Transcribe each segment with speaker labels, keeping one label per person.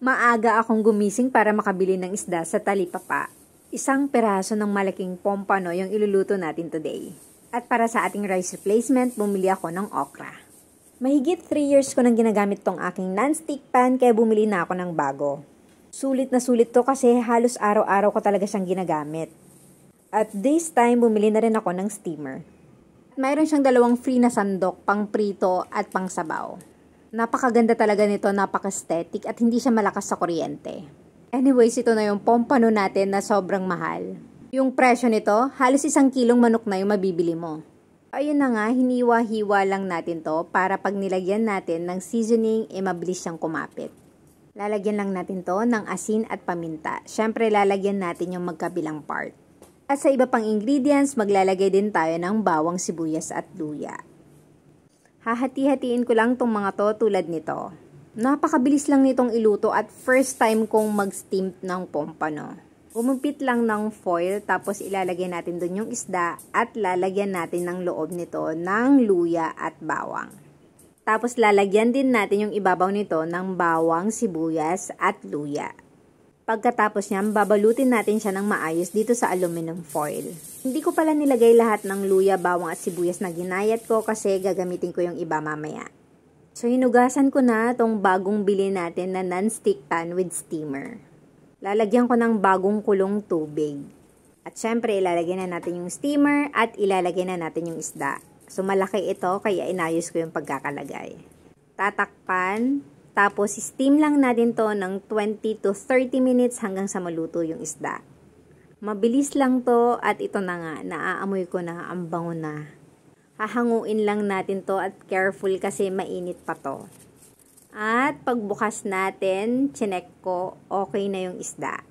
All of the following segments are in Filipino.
Speaker 1: Maaga akong gumising para makabili ng isda sa talipapa. Isang peraso ng malaking pompano yung iluluto natin today. At para sa ating rice replacement, bumili ako ng okra. Mahigit 3 years ko nang ginagamit tong aking non-stick pan kaya bumili na ako ng bago. Sulit na sulit to kasi halos araw-araw ko talaga siyang ginagamit. At this time, bumili na rin ako ng steamer. Mayroon siyang 2 free na sandok, pang prito at pang sabaw. Napakaganda talaga nito, napaka-aesthetic at hindi siya malakas sa kuryente. Anyways, ito na yung pompano natin na sobrang mahal. Yung presyo nito, halos 1 kilong manok na yung mabibili mo. Ayun na nga, hiniwa-hiwa lang natin to para pag nilagyan natin ng seasoning, mabilis siyang kumapit. Lalagyan lang natin to ng asin at paminta. Syempre, lalagyan natin yung magkabilang part. At sa iba pang ingredients, maglalagay din tayo ng bawang, sibuyas at luya. Hahati-hatiin ko lang tong mga to tulad nito. Napakabilis lang nitong iluto at first time kong mag-steam ng pompano. Gumumpit lang ng foil tapos ilalagay natin dun yung isda at lalagyan natin ng loob nito ng luya at bawang. Tapos lalagyan din natin yung ibabaw nito ng bawang, sibuyas at luya. Pagkatapos niyan, babalutin natin siya ng maayos dito sa aluminum foil. Hindi ko pala nilagay lahat ng luya, bawang at sibuyas na ginayat ko kasi gagamitin ko yung iba mamaya. So, hinugasan ko na itong bagong bili natin na non-stick pan with steamer. Lalagyan ko ng bagong kulong tubig. At syempre, ilalagay na natin yung steamer at ilalagay na natin yung isda. So, malaki ito kaya inayos ko yung pagkakalagay. Tatakpan. Tapos, steam lang natin to ng 20 to 30 minutes hanggang sa maluto yung isda. Mabilis lang to at ito na nga, naaamoy ko na, ang bango na. Hahanguin lang natin to at careful kasi mainit pa to. At pagbukas natin, chinek ko, okay na yung isda.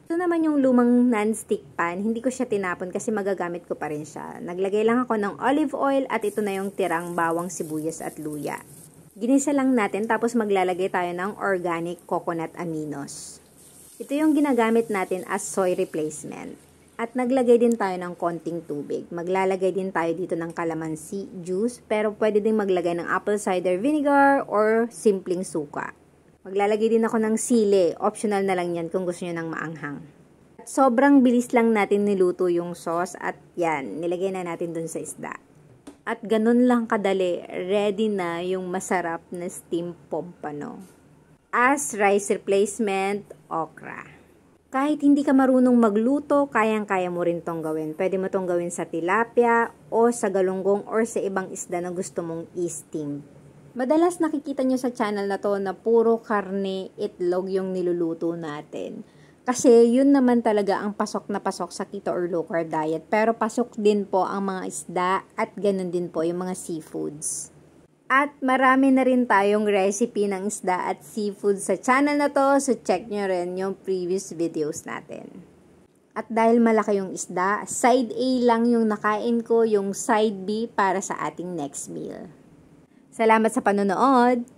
Speaker 1: Ito naman yung lumang non-stick pan, hindi ko siya tinapon kasi magagamit ko pa rin siya. Naglagay lang ako ng olive oil at ito na yung tirang bawang, sibuyas at luya. Ginisa lang natin tapos maglalagay tayo ng organic coconut aminos. Ito yung ginagamit natin as soy replacement. At naglagay din tayo ng konting tubig. Maglalagay din tayo dito ng calamansi juice pero pwede din maglagay ng apple cider vinegar or simpleng suka. Maglalagay din ako ng sili. Optional na lang yan kung gusto nyo ng maanghang. At sobrang bilis lang natin niluto yung sauce at yan, nilagay na natin dun sa isda. At ganun lang kadali, ready na yung masarap na steamed pompano. As rice replacement, okra. Kahit hindi ka marunong magluto, kayang-kaya mo rin tong gawin. Pwede mo tong gawin sa tilapia o sa galunggong or sa ibang isda na gusto mong i-steam. Madalas nakikita nyo sa channel na to na puro karne, itlog yung niluluto natin. Kasi yun naman talaga ang pasok na pasok sa keto or low carb diet. Pero pasok din po ang mga isda at ganun din po yung mga seafoods. At marami na rin tayong recipe ng isda at seafood sa channel na to. So check nyo rin yung previous videos natin. At dahil malaki yung isda, side A lang yung nakain ko, yung side B para sa ating next meal. Salamat sa panonood!